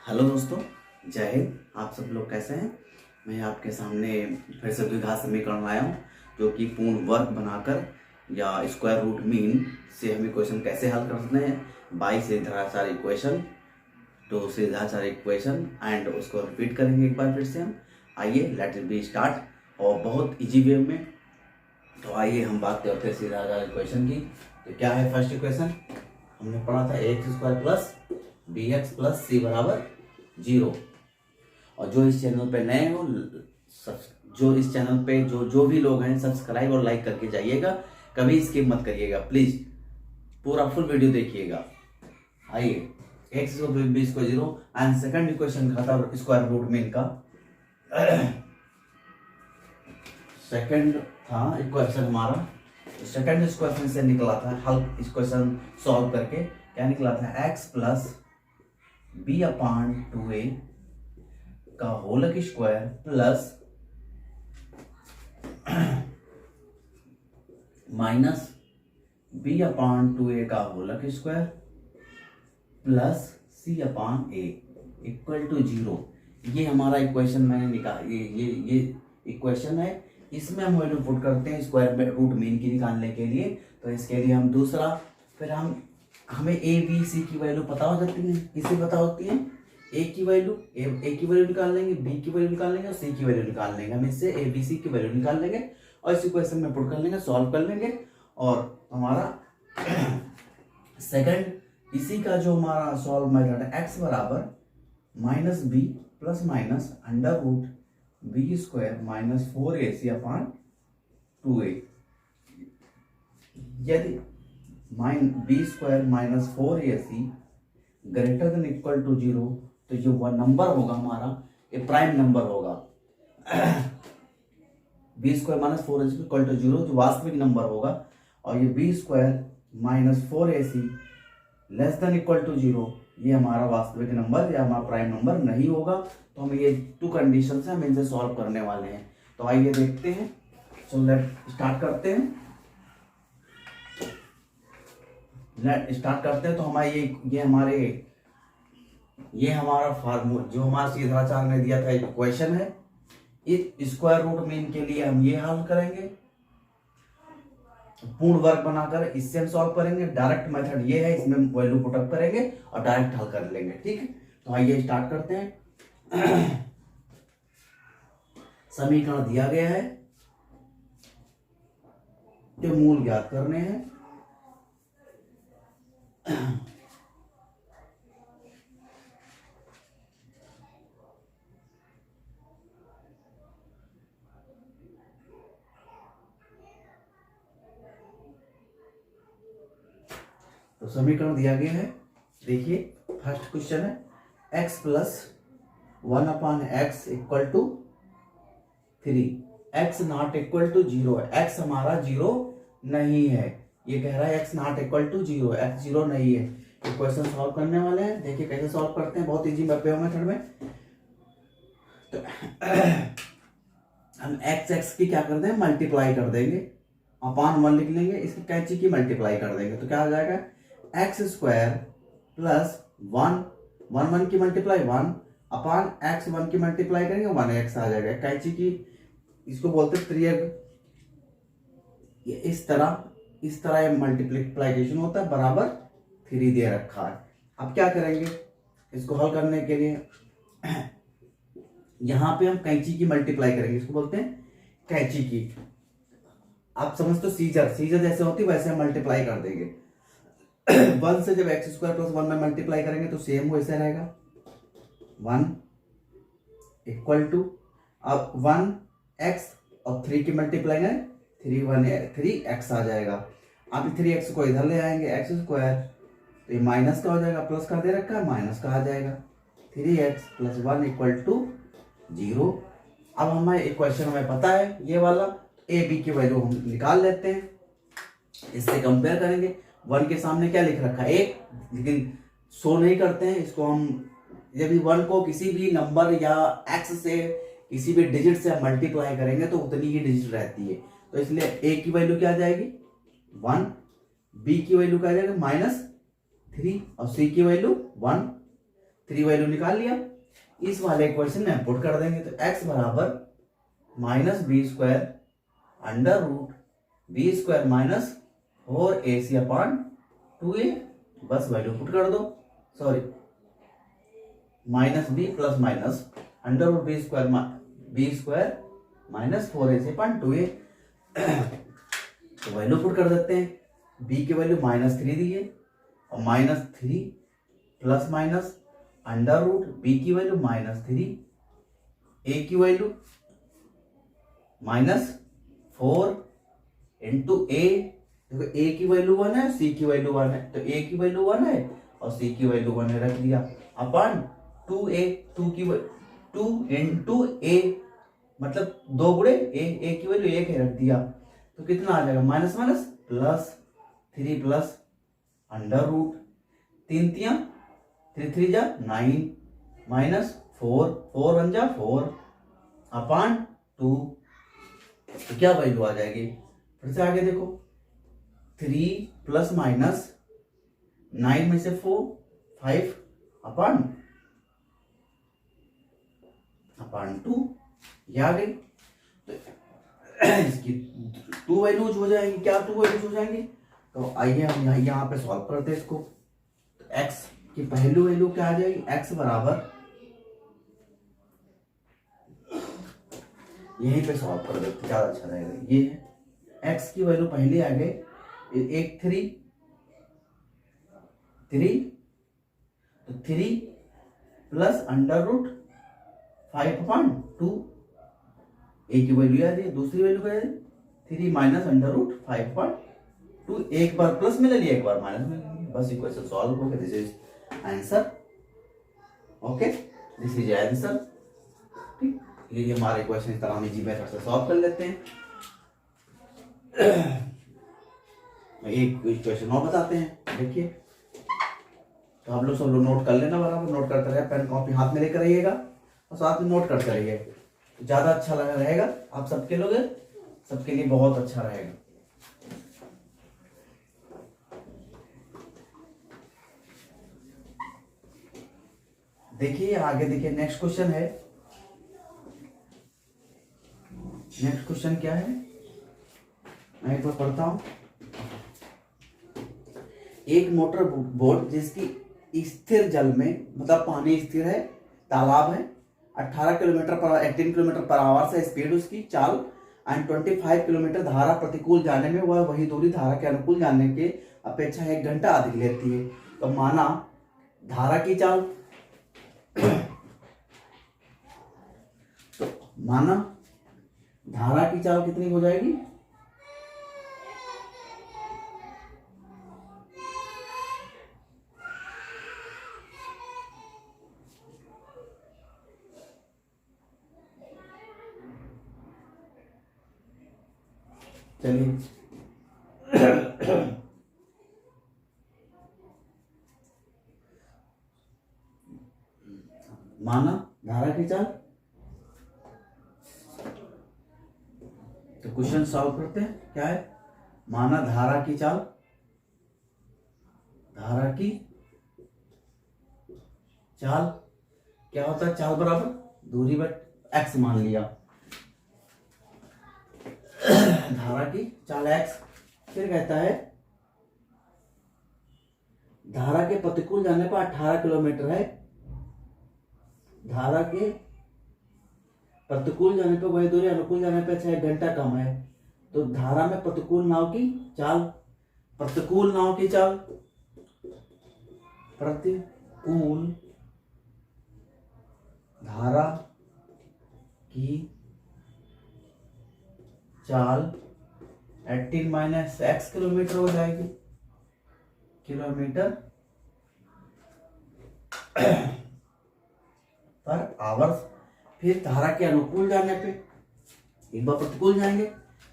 Hello दोस्तों, जय हिंद। आप सब लोग कैसे हैं? मैं आपके सामने फिर से द्विघात समीकरण लाया हूँ, जो कि पूर्ण वर्ग बनाकर या स्क्वायर रूट मीन से हम इक्वेशन कैसे हल करते हैं। बाई सीधाचार इक्वेशन तो सीधाचार इक्वेशन एंड उसको रिपीट करेंगे एक बार फिर से हम। आइए लेट इट बी स्टार्ट, और बहुत इजी वे में। तो आइए हम बात करते हैं सीधाचार इक्वेशन की। तो क्या है फर्स्ट इक्वेशन? हमने पढ़ा था x² plus b x plus c बराबर 0। और जो इस चैनल पे नए हो, जो इस चैनल पे जो भी लोग हैं, सब्सक्राइब और लाइक करके जाइएगा, कभी स्किप मत करिएगा प्लीज, पूरा फुल वीडियो देखिएगा। आइए, x को b को 0 एंड सेकंड इक्वेशन का था स्क्वायर रूट मीन का। सेकंड था इक्वेशन हमारा, सेकंड इक्वेशन से निकला था हल, इक्वेशन सॉल्व करके क्या निकला था? x plus B upon 2a का whole square plus minus b upon 2a का whole square plus c upon a equal to 0। ये हमारा इक्वेशन मैंने निकाल, ये इक्वेशन है। इसमें हम वैल्यू पुट करते हैं स्क्वायर रूट मीन की निकालने के लिए। तो इसके लिए हम दूसरा, फिर हमें ए बी सी की वैल्यू पता हो जाती है। किससे पता होती है? ए की वैल्यू निकाल लेंगे, बी की वैल्यू निकाल लेंगे और सी की वैल्यू निकाल लेंगे। हम इससे ए बी सी की वैल्यू निकाल लेंगे और इस इक्वेशन में पुट कर लेंगे, सॉल्व कर लेंगे। और हमारा सेकंड इसी का जो हमारा सॉल्व मेथड है, एक्स बराबर minus b plus minus under root b square minus 4ac upon 2a। यदि b square minus 4ac greater than equal to 0, तो जो वह नंबर होगा हमारा, ये प्राइम नंबर होगा। B square minus 4ac equal to 0 जो वास्तविक नंबर होगा, और ये b square minus 4ac less than equal to 0 ये हमारा वास्तविक नंबर या हमारा प्राइम नंबर नहीं होगा। तो हम ये टू कंडीशन से हम इनसे सॉल्व करने वाले हैं। तो आइए देखते हैं, सो लेट स्टार्ट करते हैं। तो हमारे ये हमारा फार्मूला जो हमारा सीधाचार ने दिया था इक्वेशन है। इस स्क्वायर रूट मीन के लिए हम ये हल करेंगे, पूर्ण वर्ग बनाकर इससे हम सॉल्व करेंगे। डायरेक्ट मेथड ये है, इसमें वैल्यू पुट अप करेंगे और डायरेक्ट हल कर लेंगे। ठीक है, तो आइए स्टार्ट करते हैं। समीकरण दिया गया है, जो मूल ज्ञात करने हैं। तो समीकरण दिया गया है, देखिए फर्स्ट क्वेश्चन है x plus 1 upon x equal to 3, x not equal to 0 है। x हमारा 0 नहीं है, ये कह रहा है x not equal to 0, x 0 नहीं है। इक्वेशन सॉल्व करने वाले हैं, देखिए कैसे सॉल्व करते हैं, बहुत इजी मेथड में। तो हम x की क्या कर दें, मल्टीप्लाई कर देंगे, अपान 1 लिख लेंगे, इसकी कैंची की मल्टीप्लाई कर देंगे। तो क्या आ जाएगा? एक्स स्क्वायर प्लस 1 की मल्टीप्लाई 1 अपान एक्स 1 की मल्टीप्लाई करेंगे 1x आ जाएगा। कैंची की इसको बोलते हैं त्रियक। ये इस तरह ये मल्टीप्लिकेशन होता है, बराबर 3 दे रखा है। अब क्या करेंगे इसको हल करने के लिए? यहां पे हम कैंची की मल्टीप्लाई करेंगे, इसको बोलते हैं कैंची की। आप समझते हो, सीजर जैसे होती है वैसे हम मल्टीप्लाई कर देंगे। 1 से जब एक्स स्क्वायर प्लस 1 में मल्टीप्लाई करेंगे तो सेम वैसे रहेगा, 1 इक्वल टू, अब 1x और 3 की मल्टीप्लाई करें, 3x आ जाएगा। अब 3x को इधर ले आएंगे, एक्स स्क्वायर, तो ये माइनस का हो जाएगा, प्लस का दे रखा है, माइनस का आ जाएगा। 3x plus 1 equal to 0। अब हमें इक्वेशन हमें पता है ये वाला, ए बी की वैल्यू हम निकाल लेते हैं, इससे कंपेयर करेंगे। 1 के सामने क्या लिख रखा है? 1, लेकिन शो नहीं करते हैं इसको। हम यदि 1 को किसी भी नंबर या x से किसी भी डिजिट से मल्टीप्लाई करेंगे तो उतनी ही डिजिट रहती है। तो इसलिए a की वैल्यू क्या आ जाएगी? 1, b की वैल्यू क्या आ जाएगा? -3, और c की वैल्यू 1। 3 वैल्यू निकाल लिया, इस वाले इक्वेशन में पुट कर देंगे। तो x बराबर -b² under root b² minus 4ac upon 2a, बस वैल्यू पुट कर दो। Sorry, -b plus minus under root b² minus 4ac upon 2a, तो वैल्यू पुट कर देते हैं। b की वैल्यू -3 दी है और -3 plus minus under root b की वैल्यू -3, a की वैल्यू -4 इंटू a। देखो a की वैल्यू 1 है, c की वैल्यू 1 है, तो a की वैल्यू 1 है और c की वैल्यू 1 है, रख दिया अपन 2a, 2 इंटू a मतलब 2 गुणे a की वैल्यू 1 है, रख दिया। तो कितना आ जाएगा, minus minus plus 3 plus under root 3 3 3 जा 9 माइनस 4 4 1 जा 4 अपॉन 2। तो क्या वैल्यू आ जाएगी, फिर से आगे देखो, 3 प्लस माइनस 9 में से 4 5 अपॉन 2, ये आ गई। तो इसकी 2 वैल्यूज हो जाएंगी, क्या 2 वैल्यूज हो जाएंगी। तो आइए हम यहाँ पे सॉल्व करते हैं इसको। तो x की पहली वैल्यू क्या आ जाएगी, x बराबर, यहीं पे सॉल्व कर देते ज्यादा अच्छा रहेगा। ये है x की वैल्यू पहले आ गए, एक 3 तो 3 plus under root 5 upon 2, a की वैल्यू आ रही है। दूसरी वैल्यू क्या है, 3 माइनस अंडर रूट 5 अपॉन 2, एक बार प्लस मिला लिया, एक बार माइनस मिला लिया, बस इक्वेशन सॉल्व हो गया। This is answer. Okay, this is answer. ठीक, ये हमारे इक्वेशन इस तरह हम इजी मेथड से सॉल्व कर लेते हैं। एक इक्वेशन और बताते हैं, देखिए। तो आप लोग सब लोग नोट कर लेना, बराबर नोट करते रहिए, पेन कॉपी हाथ में लेकर रहिएगा और साथ में नोट करते रहिए, तो ज्यादा अच्छा रहेगा आप सबके लोग, सबके लिए बहुत अच्छा रहेगा। देखिए आगे, देखिए नेक्स्ट क्वेश्चन है। नेक्स्ट क्वेश्चन क्या है, मैं एक बार पढ़ता हूं। एक मोटर बोट जिसकी स्थिर जल में, मतलब पानी स्थिर है, तालाब है, 18 किलोमीटर पर 18 किलोमीटर पर आवर से स्पीड उसकी चाल एंड 25 किलोमीटर धारा प्रतिकूल जाने में, वह वही दूरी धारा के अनुकूल जाने के अपेक्षा 1 घंटा अधिक लेती है। तो माना धारा की चाल, तो माना धारा की चाल कितनी हो जाएगी, चलिए माना धारा की चाल, तो क्वेश्चन सॉल्व करते हैं। क्या है, माना धारा की चाल, धारा की चाल क्या होता है, चाल बराबर दूरी बट एक्स मान लिया, धारा की चाल एक्स। फिर कहता है धारा के प्रतिकूल जाने पर 18 किलोमीटर है, धारा के प्रतिकूल जाने पर वही दूरी अनुकूल जाने पर 6 घंटा कम है। तो धारा में प्रतिकूल नाव की चाल, प्रतिकूल नाव की चाल, प्रतिकूल धारा की चाल 18 माइनस एक्स किलोमीटर हो जाएगी, किलोमीटर पर आवर्स। फिर धारा के अनुकूल जाने पे, एक बार प्रतिकूल जाएंगे,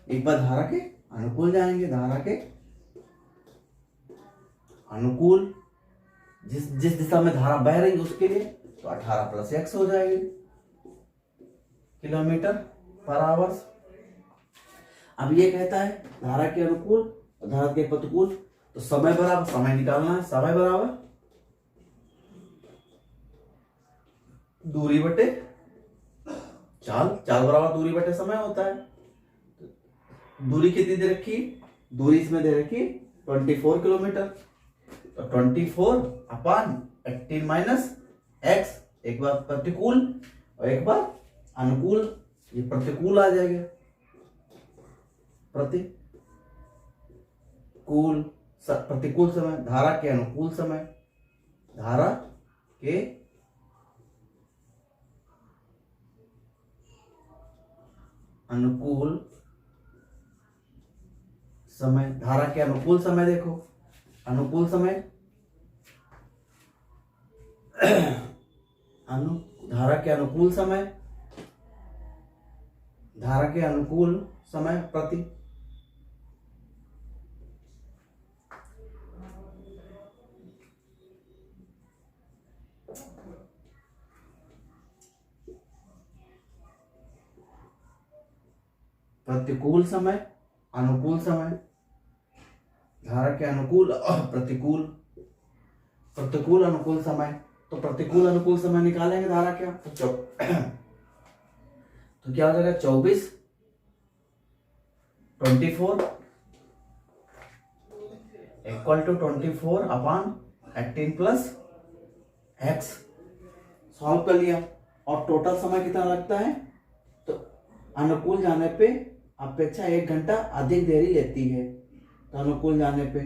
एक बार धारा के अनुकूल जाएंगे, धारा के अनुकूल जिस दिशा में धारा बह रही है उसके लिए, तो 18 प्लस एक्स हो जाएगी किलोमीटर पर आवर्स। अब ये कहता है धारा के अनुकूल और धारा के प्रतिकूल, तो समय बराबर, समय निकालना है, समय बराबर दूरी बटे चाल, चाल बराबर दूरी बटे समय होता है। दूरी कितनी दे रखी, दूरी इसमें दे रखी 24 किलोमीटर, तो 24/18 माइनस एक्स, एक बार प्रतिकूल और एक बार अनुकूल, ये प्रतिकूल आ जाएगा, प्रतिकूल समय, धारा के अनुकूल समय, धारा के अनुकूल समय, धारा के अनुकूल समय, देखो अनुकूल समय धारा के अनुकूल समय, धारा के अनुकूल समय प्रति प्रतिकूल समय, अनुकूल समय, धारा के अनुकूल और प्रतिकूल, प्रतिकूल अनुकूल समय, तो प्रतिकूल अनुकूल समय निकालेंगे धारा क्या, तो क्या हो जाएगा 24 equal to 24/18 plus x. Solve कर लिया, और टोटल समय कितना लगता है, तो अनुकूल जाने पे अपेक्षा 1 घंटा अधिक देरी लेती है, तो अनुकूल जाने पे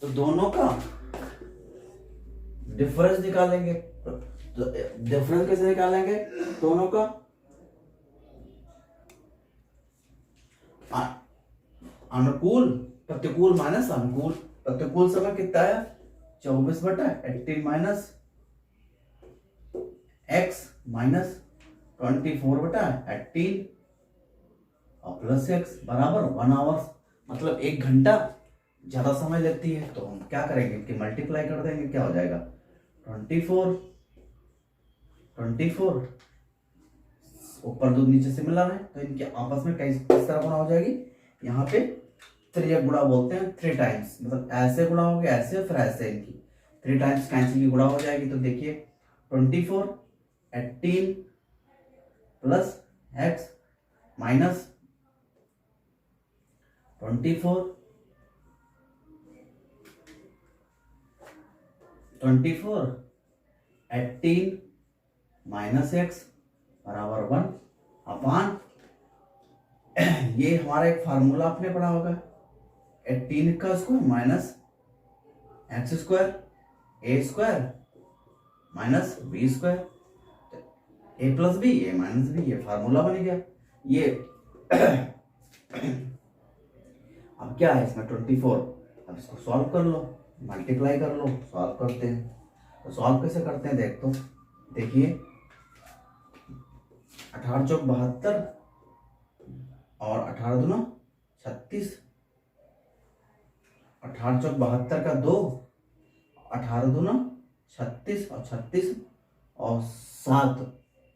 तो दोनों का डिफरेंस निकालेंगे। तो डिफरेंस कैसे निकालेंगे, दोनों का अनुकूल प्रतिकूल माइनस अनुकूल, प्रतिकूल समय कितना है 24/18 माइनस एक्स माइनस 24/18 और प्लस एक्स बराबर 1 आवर्स, मतलब 1 घंटा ज्यादा समय लेती है। तो हम क्या करेंगे, इनकी मल्टीप्लाई कर देंगे, क्या हो जाएगा 24 ऊपर 2 नीचे सिमिलर है, तो इनके आपस में किस तरह गुणा हो जाएगी, यहाँ पे 3 गुणा बोलते हैं, 3 टाइम्स, मतलब ऐसे गुणा हो गया, ऐसे फिर ऐसे, इनकी 3 टाइम्स कैंसिल की गुणा हो जाएगी। तो देखिए 24/18 plus x minus 24/18 minus x बराबर 1 अपान, ये हमारा एक फार्मूला आपने पढ़ा होगा, 18 का स्क्वायर माइनस एक्स स्क्वायर ए स्क्वायर माइनस बी स्क्वायर, ए प्लस बी ए माइनस बी, ये फार्मूला बन गया। ये अब क्या है इसमें 24, अब इसको सॉल्व कर लो, मल्टीप्लाई कर लो, सॉल्व करते हैं। तो सॉल्व कैसे करते हैं देख, तो देखिए 18 चौक 72 और 18 दूना 36, 18 चौक 72 का 2, 18 दूना 36 और 36 और 7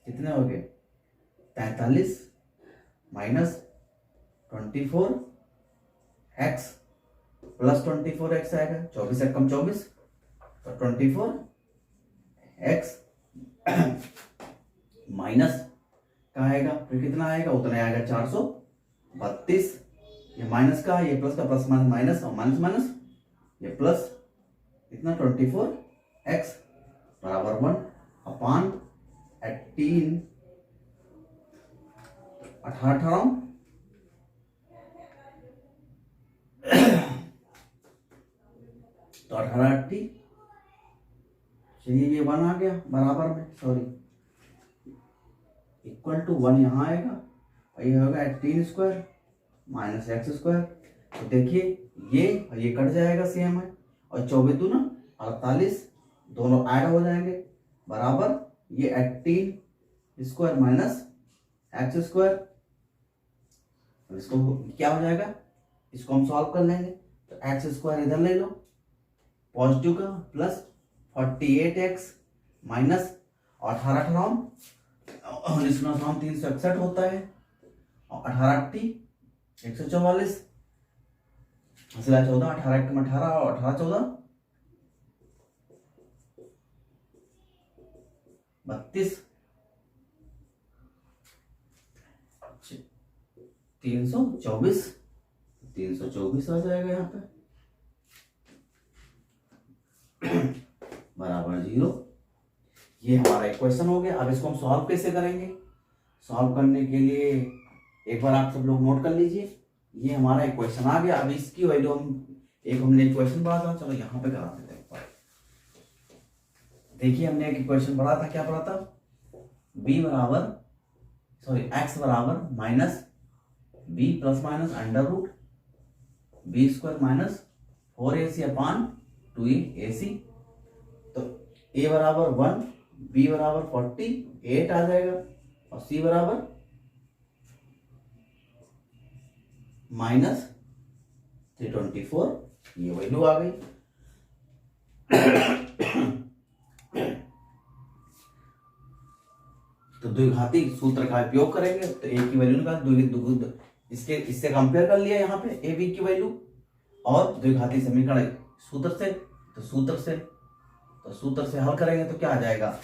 कितने हो गए 43 माइनस 24 एक्स प्लस 24 एक्स आएगा, 24 एक कम 24, तो 24 एक्स माइनस का आएगा, फिर कितना आएगा उतना आएगा 432, ये माइनस का, ये प्लस का, प्लस माइनस माइनस और माइनस माइनस, ये प्लस इतना 24 एक्स बराबर 1 अपान 18 18 तो 18/8 चलिए, ये 1 आ गया बराबर में, सॉरी इक्वल टू 1 यहाँ आएगा, और ये होगा 18 स्क्वायर माइनस एक्स स्क्वायर। तो देखिए ये कट जाएगा सेम है, और 24 दूना 48 दोनों ऐड हो जाएंगे बराबर, ये 18 स्क्वायर माइनस एक्स स्क्वायर, इसको क्या हो जाएगा, इसको हम सॉल्व कर लेंगे, तो एक्स स्क्वायर इधर ले लो, पॉजिटिव का प्लस 48x माइनस 18 361 होता है, और 18 144 हंसला 14, 18 में 18 और 18 14 32 324, 324 आ जाएगा यहाँ पे बराबर 0। ये हमारा इक्वेशन हो गया। अब इसको हम सॉल्व कैसे करेंगे? सॉल्व करने के लिए एक बार आप सब लोग नोट कर लीजिए, ये हमारा इक्वेशन आ गया। अब इसकी वैल्यू हमने इक्वेशन पढ़ा था, चलो यहाँ पे करा देते हैं। देखिए हमने एक इक्वेशन पढ़ा था, क्या पढ़ा था? x बराबर minus b plus minus under root b square minus 4ac upon 2ac। तो a बराबर 1, b बराबर 48 आ जाएगा और c बराबर माइनस 324, ये वैल्यू आ गई। तो द्विघाती सूत्र का उपयोग करेंगे तो a की वैल्यू निकाल, इससे कंपेयर कर लिया यहाँ पे a b की वैल्यू और द्विघाती समीकरण सूत्र से हल करेंगे तो क्या आ जाएगा?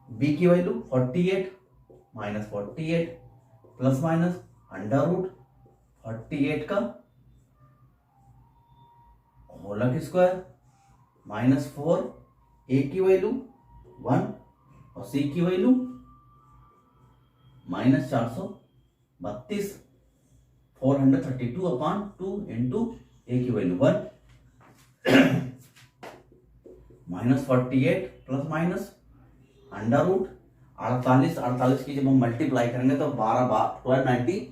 b की value 48 minus 48 plus minus under root 48 का होल स्क्वायर माइनस 4, a की वैल्यू 1 और c की वैल्यू माइनस 432, 432 अपान 2 इंटू a की value 1 minus 48 plus minus under root 48 की जब हम मल्टीप्लाई करेंगे तो 1290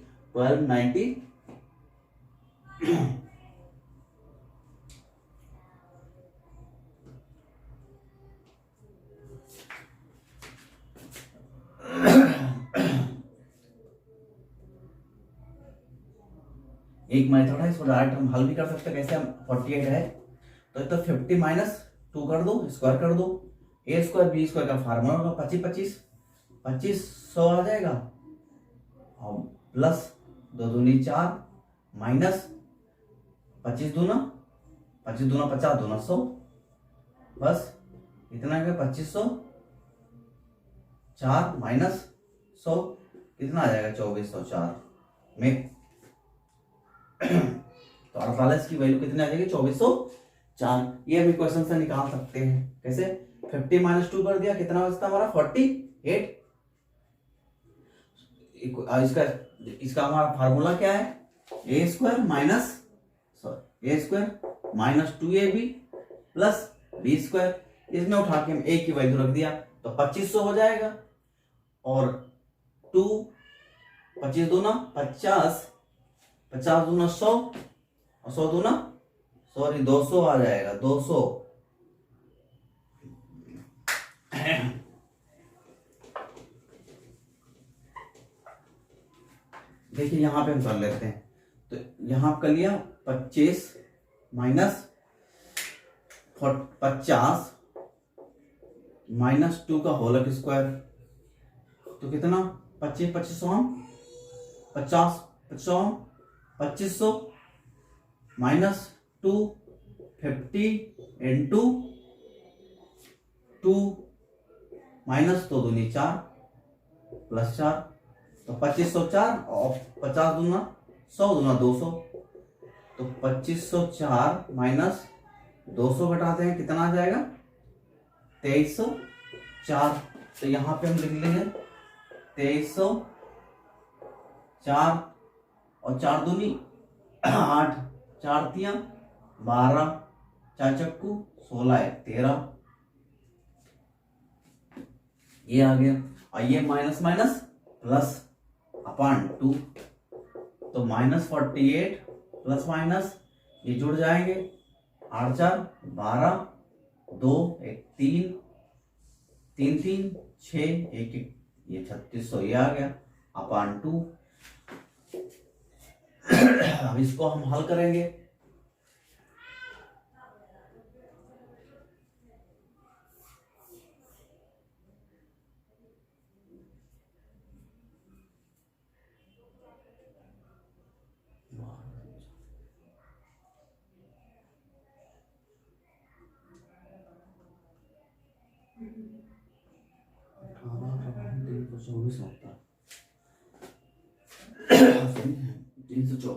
एक मेथड है, इसको डायरेक्ट हम हल भी कर सकते हैं। कैसे? हम 48 है तो 50 माइनस 2 कर दो, स्क्वायर कर दो, a स्क्वायर b स्क्वायर का फार्मूला होगा 25 आ जाएगा और प्लस 2 दूनी 4 माइनस 25 दूना 50 दूना 100, बस इतना है 2500 4 माइनस 100 कितना आ जाएगा? 2404 में। तो 48 की वैल्यू कितनी आ जाएगी? 2404। ये हम इक्वेशन से निकाल सकते हैं। कैसे? 50 माइनस 2 कर दिया, कितना बचता हमारा? 48। इसका हमारा फार्मूला क्या है? a square minus 2ab plus b square. इसमें उठा के हम a की वैल्यू रख दिया तो 2500 हो जाएगा और 2 25 दूना 50 50 दूना 100 और 100 दूना 200 आ जाएगा 200। देखिए यहां पे हम कर लेते हैं, तो यहां कर लिया 25 माइनस 50 माइनस 2 का होल स्क्वायर तो कितना? 2500 माइनस 250 इंटू 2 माइनस 2 दूनी 4 प्लस 4 तो 2504 और 50 दूना 100 दूना 200 तो 2504 माइनस 200 घटाते हैं कितना आ जाएगा? 2304। तो यहाँ पे हम लिख लेंगे 2304 और 4 दूनी 8, 4 तिया 12, 4 चक्कू 16 13, ये आ गया। और ये माइनस माइनस प्लस अपान 2 तो माइनस 48 प्लस माइनस ये जुड़ जाएंगे 8 4 12 2 1 3 3 3 6 1 1 ये 3600 ये आ गया अपान 2। अब इसको हम हल करेंगे।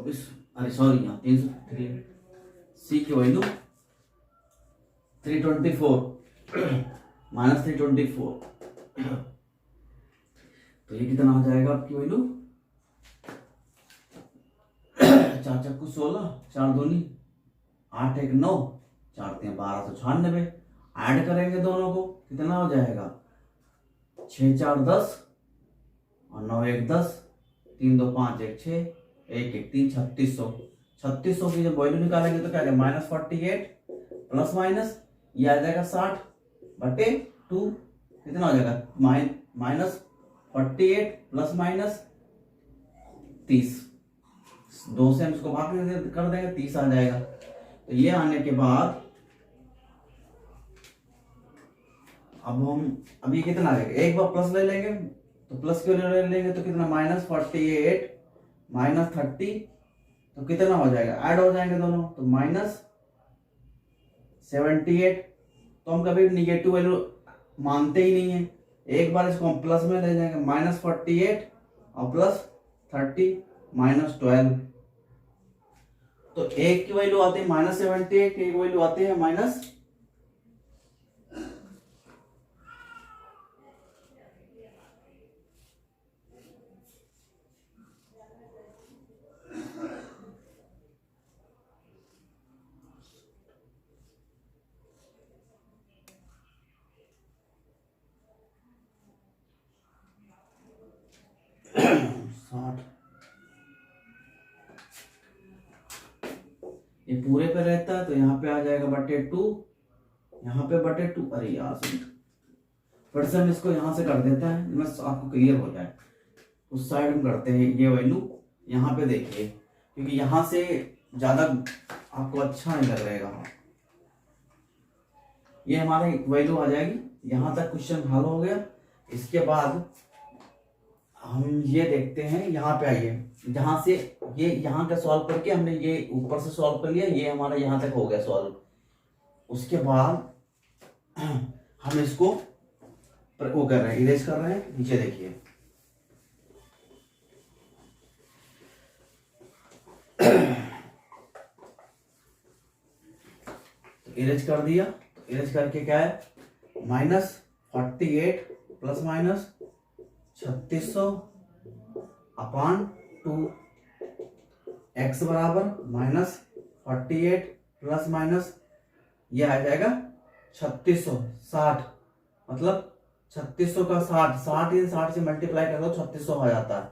324, अरे सॉरी यहाँ 303, सी की वैल्यू 324 माइनस 324, तो ये कितना आ जाएगा आपकी वैल्यू, 4 चक्कू 16, 4 दूनी 8, 1 9, 4 3 1296, ऐड करेंगे दोनों को कितना हो जाएगा, 6 4 10 और 9 1 10, 3 2 5 1 6, 1 1 3, 3600, 3600 की जब वैल्यू निकालेंगे तो क्या आएगा, -48 प्लस माइनस ये आ जाएगा 60/2, कितना हो जाएगा, -48 प्लस माइनस 30, 2 से हम इसको भाग कर देंगे 30 आ जाएगा। तो ये आने के बाद अब हम अभी कितना आएगा, एक बार प्लस ले लेंगे तो प्लस की वैल्यू ले लेंगे तो कितना, -48 -30, तो कितना हो जाएगा, ऐड हो जाएंगे दोनों तो -78, तो हम कभी निगेटिव वैल्यू मानते ही नहीं है, एक बार इसको हम प्लस में ले जाएंगे, -48 और +30 -12, तो एक की वैल्यू आती है -78, एक की वैल्यू आती है माइनस, ये पूरे पे रहता है तो यहाँ पे आ जाएगा /2, यहाँ पे /2, अरे यार फिर से हम इसको यहाँ से कर देते हैं, बस आपको क्लियर हो जाए, उस साइड में करते हैं ये वैल्यू यहाँ पे देखिए, क्योंकि यहाँ से ज्यादा आपको अच्छा नहीं लग रहेगा, ये हमारे वैल्यू आ जाएगी, यहाँ तक क्वेश्चन हल हो गया। इसके बाद हम ये देखते हैं, यहाँ पे आइए, जहां से ये यहाँ का सॉल्व करके हमने ये ऊपर से सॉल्व कर लिया, ये हमारा यहाँ तक हो गया सॉल्व। उसके बाद हम इसको वो कर रहे हैं, इरेज कर रहे हैं, नीचे देखिए तो इरेज कर दिया, तो इरेज करके क्या है, -48 प्लस माइनस 3600/2, x बराबर -48 प्लस माइनस ये आ जाएगा 3600, 60, मतलब 3600 का 60, 60 इन 60 से मल्टीप्लाई कर दो 3600 आ जाता है,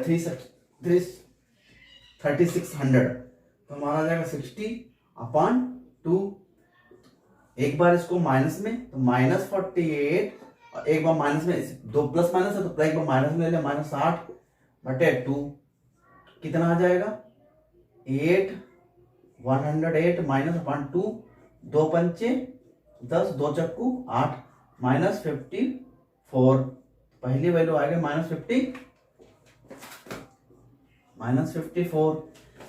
3600, तो हमारा आ जाएगा 60/2, एक बार इसको माइनस में तो -48 और एक बार माइनस में, दो प्लस माइनस है तो एक बार माइनस में ले लिया, -60/2, कितना आ जाएगा 108 -/2, 2 पंचे 10, 2 चक्कू 8, -54, पहली वैल्यू आएगी -54,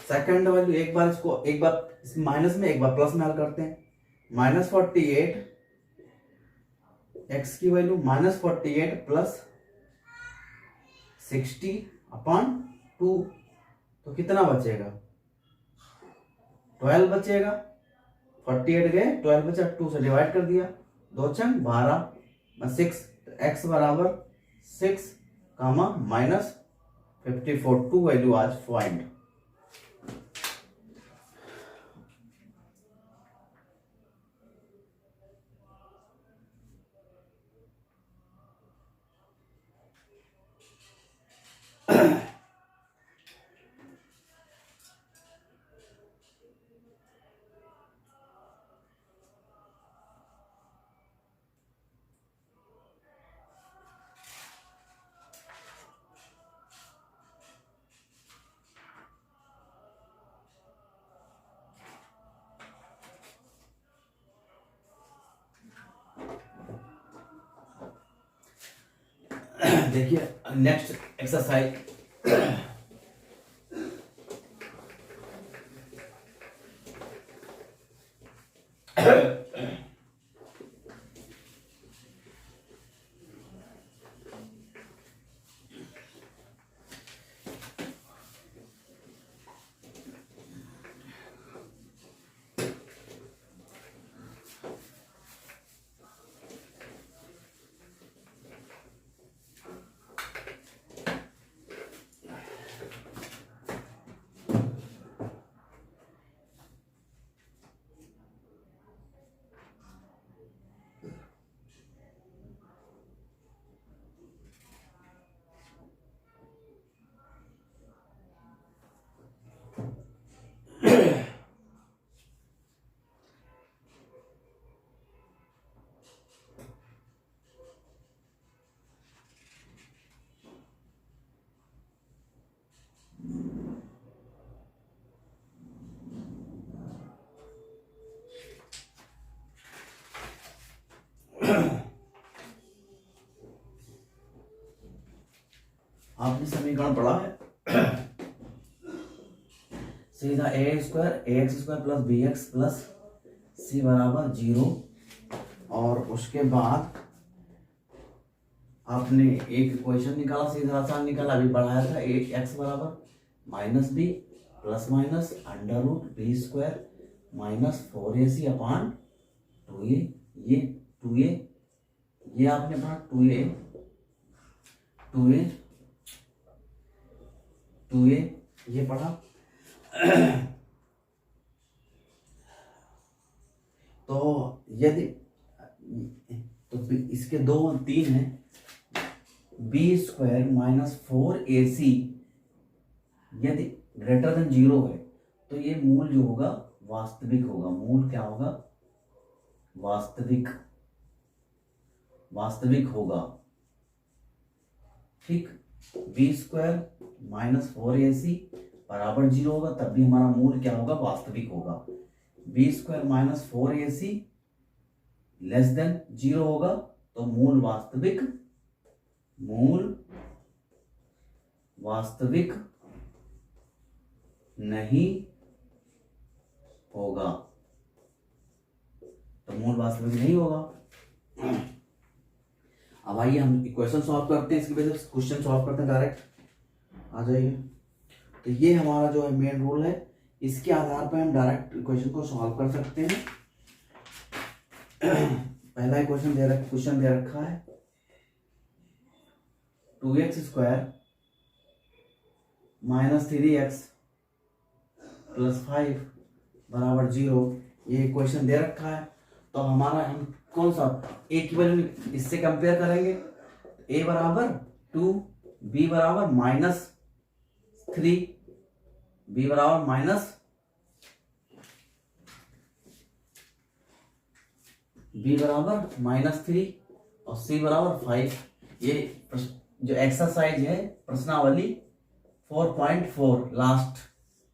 सेकंड वैल्यू एक बार इसको, एक बार माइनस में एक बार प्लस में हल करते हैं, -48 x की वैल्यू -48 प्लस 60/2, तो कितना बचेगा, 12 बचेगा, 48 गए 12 बचा, 2 से डिवाइड कर दिया, 2 छंग 12 6, x बराबर 6 -54, 2 वैल्यू आज फाइंड। देखिए नेक्स्ट एक्सरसाइज, आपने समीकरण पढ़ा है सीधा a square a x square plus b x plus c बराबर 0, और उसके बाद आपने एक इक्वेशन निकाला, सीधा आसान निकाला, अभी बढ़ाया था, ए एक्स बराबर minus b plus minus under root b square minus 4ac upon 2a, ये 2a, ये आपने पढ़ा 2a ये पढ़ा। तो यदि तो इसके 2 और 3 है, बी स्क्वायर माइनस 4ac यदि ग्रेटर देन 0 है तो ये मूल जो होगा वास्तविक होगा। मूल क्या होगा? वास्तविक होगा। ठीक, बी स्क्वायर माइनस 4ac बराबर 0 होगा, तब भी हमारा मूल क्या होगा? वास्तविक होगा। B square minus 4ac less than 0 होगा तो मूल वास्तविक नहीं होगा। तो मूल वास्तविक नहीं होगा। अब आइए हम इक्वेशन सॉल्व करते हैं, इसकी वजह से क्वेश्चन सॉल्व करते हैं डायरेक्ट। आ जाइए। तो ये हमारा जो है मेन रूल है, इसके आधार पर हम डायरेक्ट इक्वेशन को सॉल्व कर सकते हैं। पहला क्वेश्चन दे रखा है 2x square minus 3x plus 5 बराबर 0, ये इक्वेशन दे रखा है। तो हमारा हम कौन सा ए की वैल्यू इससे कंपेयर करेंगे? ए बराबर 2, बी बराबर माइनस 3, बी बराबर माइनस 3 और सी बराबर 5। ये जो एक्सरसाइज है प्रश्नावली 4.4 लास्ट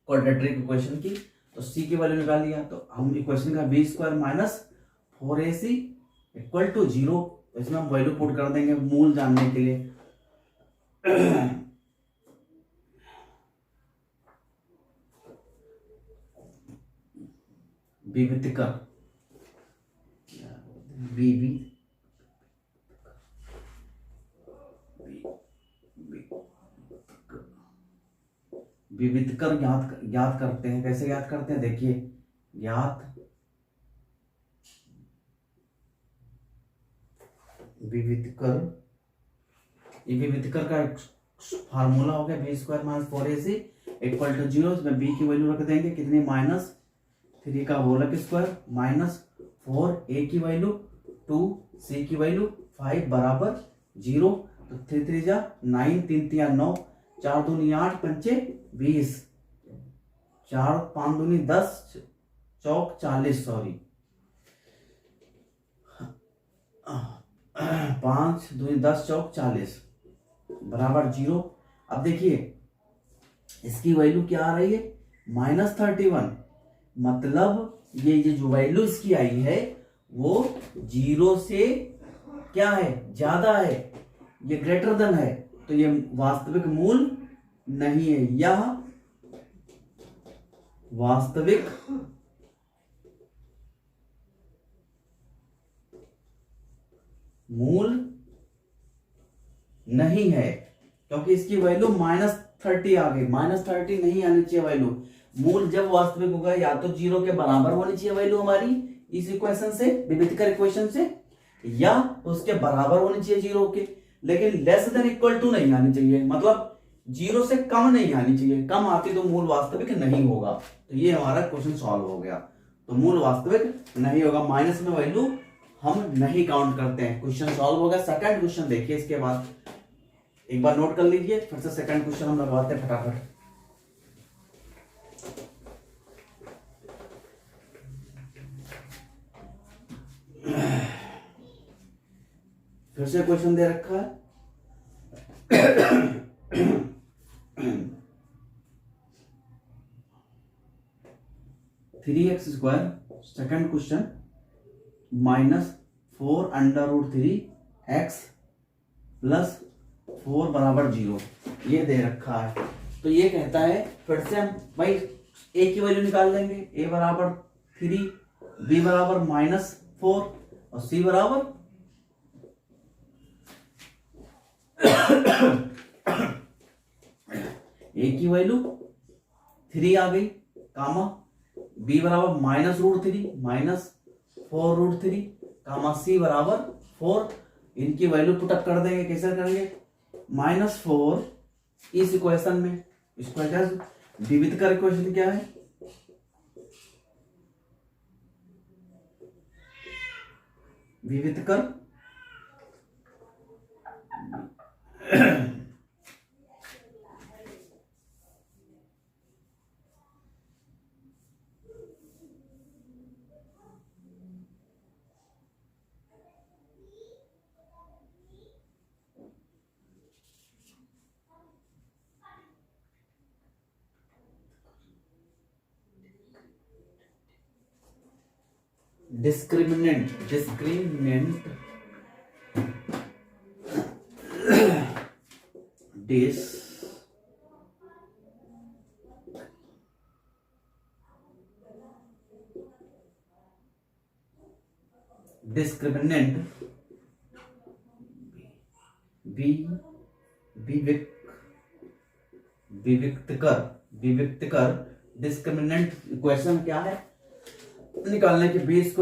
क्वाड्रेटिक इक्वेशन की, तो सी की वैल्यू निकाल लिया। तो हम इक्वेशन का b square minus 4ac equal to 0, इसमें हम वैल्यू पुट कर देंगे मूल जानने के लिए। विविधकर ज्ञात करते हैं। कैसे ज्ञात करते हैं? देखिए, विविधकर का फार्मूला हो गया b square minus 4ac equal to 0। इसमें बी की वैल्यू रख देंगे कितनी? माइनस 3 का होल स्क्वायर माइनस 4, ए की वैल्यू 2, सी की वैल्यू 5 बराबर 0। तो 3 3 जा 9, 3 3 9, 4 दूनी 8, 5 20, 4 5 दूनी 10, चौक 40, सॉरी 5 दूनी 10, चौक 40 बराबर 0। अब देखिए इसकी वैल्यू क्या आ रही है? माइनस 31। मतलब ये जो वैल्यू इसकी आई है वो 0 से क्या है? ज्यादा है, ये ग्रेटर देन है, तो ये वास्तविक मूल नहीं है। यह वास्तविक मूल नहीं है, क्योंकि इसकी वैल्यू माइनस 30 आ गई। माइनस 30 नहीं आनी चाहिए वैल्यू। मूल जब वास्तविक होगा या तो 0 के बराबर होनी चाहिए वैल्यू हमारी इस इक्वेशन से, विविधकर इक्वेशन से, या उसके बराबर होनी चाहिए 0 के, लेकिन लेस देन इक्वल टू नहीं आनी चाहिए। मतलब 0 से कम नहीं आनी चाहिए। कम आती तो मूल वास्तविक नहीं होगा। तो ये हमारा क्वेश्चन सॉल्व हो गया। तो मूल वास्तविक नहीं होगा, माइनस में वैल्यू हम नहीं काउंट करते हैं। क्वेश्चन सॉल्व हो गया। सेकंड क्वेश्चन देखिए, इसके बाद एक बार नोट कर लीजिए, फिर से सेकंड क्वेश्चन हम लगाते हैं फटाफट। फिर से क्वेश्चन दे रखा है 3x square, second question, minus 4 under root 3 x plus 4 बराबर 0 ये दे रखा है। तो ये कहता है, फिर से हम भाई ए की वैल्यू निकाल लेंगे। ए बराबर 3, बी बराबर -4 और सी बराबर ए की वैल्यू 3 आ गई, कामा बी बराबर -√3 -4√3 कामा सी बराबर 4। इनकी वैल्यू पुटअप कर देंगे। कैसे करेंगे? -4 इस इक्वेशन में, इसको विविध कर इक्वेशन क्या है? विविध कर डिस्क्रिमिनेंट डिस्क्रिमिनेंट विविक्त कर डिस्क्रिमिनेंट इक्वेशन क्या है निकालने की? b² -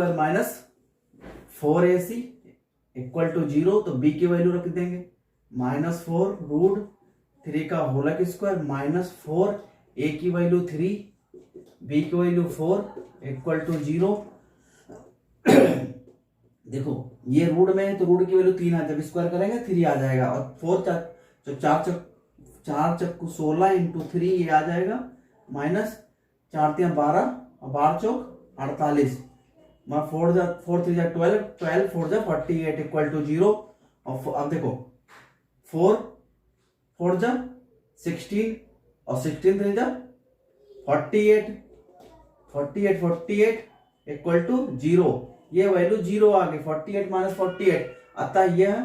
4ac equal to 0। तो b की वैल्यू रख देंगे -4√3 का होल स्क्वायर -4, a की वैल्यू 3, b की वैल्यू 4 इक्वल टू 0। देखो ये रूट में है तो रूट की वैल्यू 3 आ, जब स्क्वायर करेंगे 3 आ जाएगा, और 4 तो 4 चक्कू 16 इंटू 3 ये आ जाएगा -4 12 और 12 चौक 48, 4 3 12 12 4 48 इक्वल टू 0। और अब देखो 4 4 16 और 16 3 48 48 इक्वल टू 0। ये वैल्यू 0 आ गई, 48 - 48, अतः यह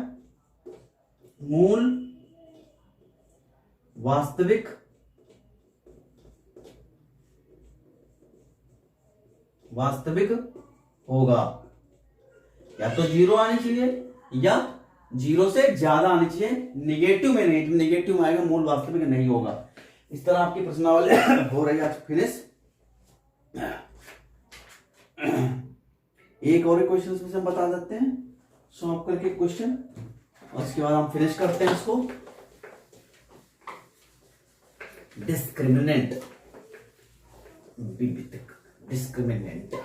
मूल वास्तविक होगा। या तो 0 आनी चाहिए या 0 से ज्यादा आनी चाहिए, निगेटिव में नहीं। निगेटिव में आएगा मूल वास्तविक नहीं होगा। इस तरह आपकी प्रश्नावली हो रही है आज फिनिश। एक और क्वेश्चन में हम बता देते हैं सॉल्व करके क्वेश्चन, और उसके बाद हम फिनिश करते हैं इसको। डिस्क्रिमिनेंट डिस्क्रिमिनेंट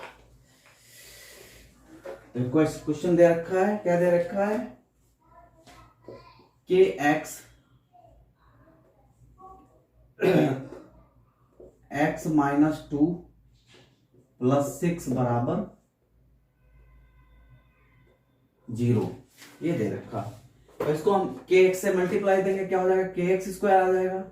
तो क्वेश्चन दे रखा है, क्या दे रखा है? के एक्स -2 + 6 बराबर 0 ये दे रखा। तो इसको हम के एक्स से मल्टीप्लाई देंगे, क्या हो जाएगा? kx² आ जाएगा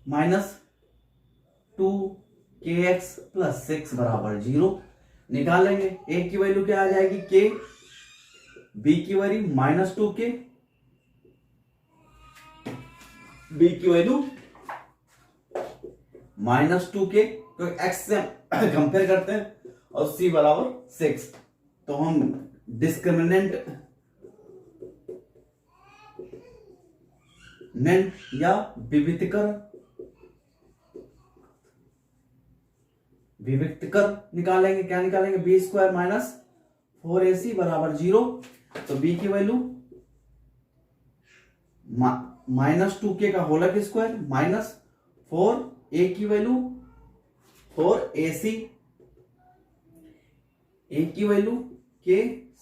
-2kx + 6 बराबर 0 निकालेंगे। a की वैल्यू क्या आ जाएगी? k, b की वैल्यू -2k, b की वैल्यू -2k, तो x से कंपेयर करते हैं, और c बराबर 6। तो हम डिस्क्रिमिनेंट या विविक्तकर निकालेंगे। क्या निकालेंगे? b² - 4ac बराबर 0। तो b की वैल्यू -2k का होल स्क्वायर -4, a की वैल्यू 4ac, a की वैल्यू k,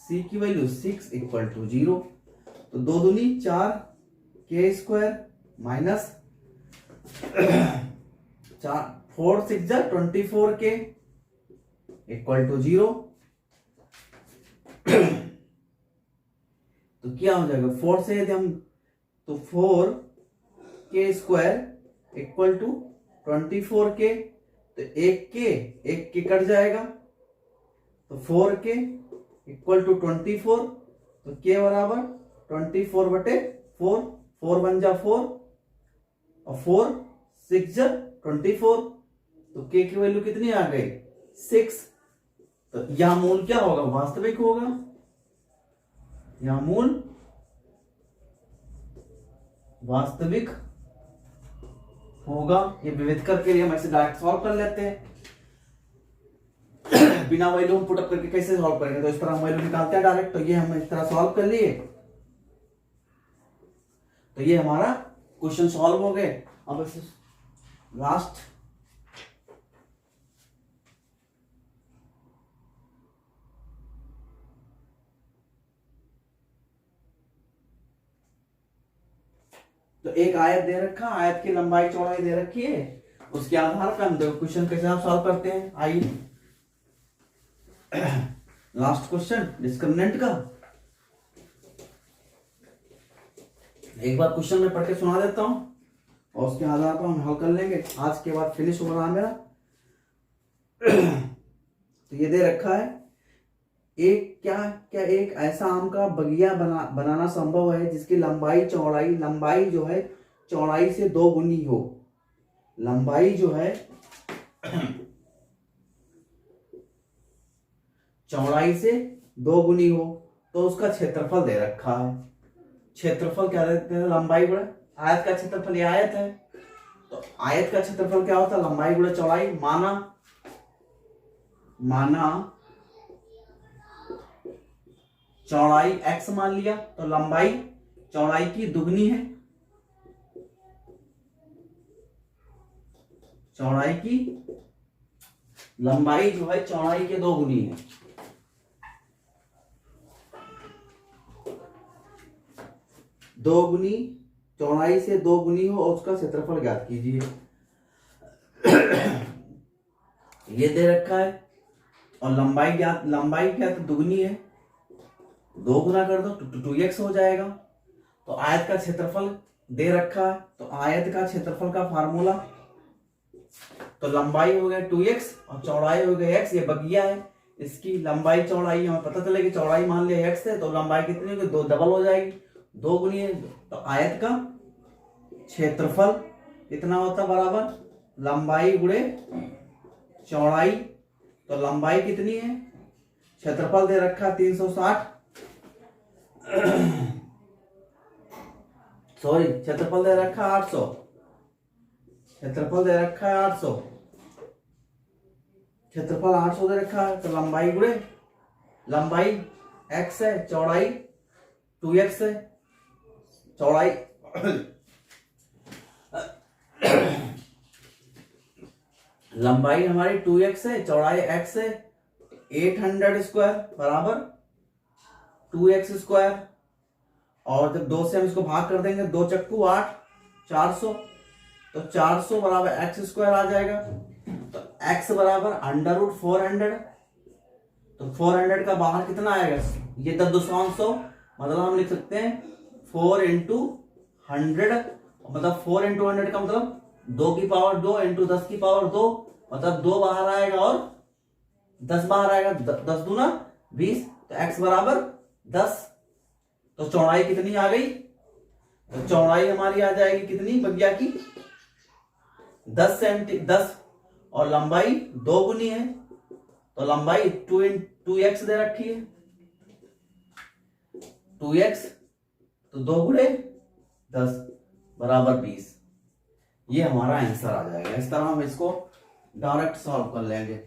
c की वैल्यू 6 इक्वल टू 0। तो 2 दूनी 4 k² -4 6 24k इक्वल टू 0। तो क्या हो जाएगा? 4 से यदि हम, तो 4k² इक्वल टू 24k, तो 1k कट जाएगा, तो 4k इक्वल टू 24, तो k बराबर 24/4 4, 4 1 जा 4 और 4 6 जा 24, तो k की वैल्यू कितनी आ गई 6। तो यह मूल क्या होगा, वास्तविक होगा, यह मूल वास्तविक होगा। ये विविधकर के लिए हम ऐसे डायरेक्ट सॉल्व कर लेते हैं। बिना वैल्यू हम पुटअप करके कैसे सॉल्व करेंगे, तो इस तरह हम वैल्यू निकालते हैं डायरेक्ट। तो ये हम इस तरह सॉल्व कर लिए, तो ये हमारा क्वेश्चन सॉल्व हो गए। अब इसे लास्ट तो एक आयत दे रखा, आयत की लंबाई चौड़ाई दे रखी है, उसके आधार पर हम देखो क्वेश्चन कैसे आप सॉल्व करते हैं। आइए लास्ट क्वेश्चन डिस्क्रिमिनेंट का एक बार क्वेश्चन में पढ़ के सुना देता हूं और उसके आधार पर हम हल कर लेंगे। आज के बाद फिनिश हो रहा है मेरा। तो ये दे रखा है, एक क्या एक ऐसा आम का बगिया बनाना संभव है जिसकी लंबाई जो है चौड़ाई से 2 गुनी हो। लंबाई जो है चौड़ाई से 2 गुनी हो, तो उसका क्षेत्रफल दे रखा है। क्षेत्रफल क्या देते हैं, लंबाई गुणा आयत का क्षेत्रफल, ये आयत है तो आयत का क्षेत्रफल क्या होता है, लंबाई गुणा चौड़ाई। माना चौड़ाई x मान लिया, तो लंबाई चौड़ाई की दुगनी है, चौड़ाई की लंबाई जो है चौड़ाई के 2 गुनी है। दो गुनी चौड़ाई से 2 गुनी हो और उसका क्षेत्रफल ज्ञात कीजिए। ये दे रखा है और लंबाई क्या तो दुगनी है, 2 गुना कर दो तो 2x हो जाएगा। तो आयत का क्षेत्रफल दे रखा है, तो आयत का क्षेत्रफल का फार्मूला, तो लंबाई हो गया 2x और चौड़ाई हो गई x। ये बगिया है, इसकी लंबाई चौड़ाई हमें पता चलेगी, चौड़ाई मान लिया x है तो लंबाई कितनी होगी, 2 डबल हो जाएगी, 2 गुनी है। तो आयत का क्षेत्रफल कितना होता बराबर लंबाई गुणे चौड़ाई। तो लंबाई कितनी है, क्षेत्रफल दे रखा 360, सॉरी क्षेत्रफल दे रखा 800, क्षेत्रफल दे रखा है 800, क्षेत्रफल 800 दे रखा है। तो लंबाई गुणे लंबाई x है, चौड़ाई 2x है, चौड़ाई लंबाई हमारी 2x है, चौड़ाई x है, 800 स्क्वायर बराबर 2x स्क्वायर। और जब 2 से हम इसको भाग कर देंगे, 2 चक्कू 8, 400, तो 400 बराबर x स्क्वायर आ जाएगा। तो x बराबर √400, तो 400 का बाहर कितना आएगा, ये 10 मतलब हम लिख सकते हैं 4 इंटू 100, मतलब 4 इंटू 100 का मतलब 2 की पावर 2 इंटू 10 की पावर 2, मतलब 2 बाहर आएगा और 10 बाहर आएगा, 10 दूना 20, तो x बराबर 10। तो चौड़ाई कितनी आ गई, तो चौड़ाई हमारी आ जाएगी कितनी बगिया की 10 और लंबाई 2 गुनी है, तो लंबाई 2x दे रखी है, 2x तो 2 गुणे 10 बराबर 20। ये हमारा आंसर आ जाएगा। इस तरह हम इसको डायरेक्ट सॉल्व कर लेंगे।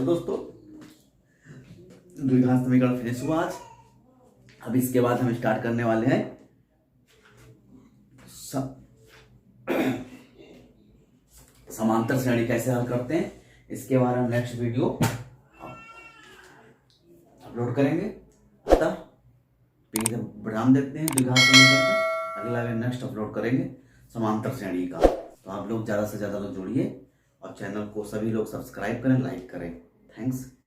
दोस्तों, द्विघात समीकरण फिनिश हुआ आज। अब इसके बाद हम स्टार्ट करने वाले हैं समांतर श्रेणी कैसे हल करते हैं। इसके बारे में नेक्स्ट वीडियो अपलोड करेंगे। अतः पेज विराम देते हैं द्विघात समीकरण का। अगला नेक्स्ट अपलोड करेंगे समांतर श्रेणी का। तो आप लोग ज़्यादा से ज़्यादा लोग जुड़िए और चैनल को सभी लोग सब्सक्राइब करें, लाइक करें। थैंक्स।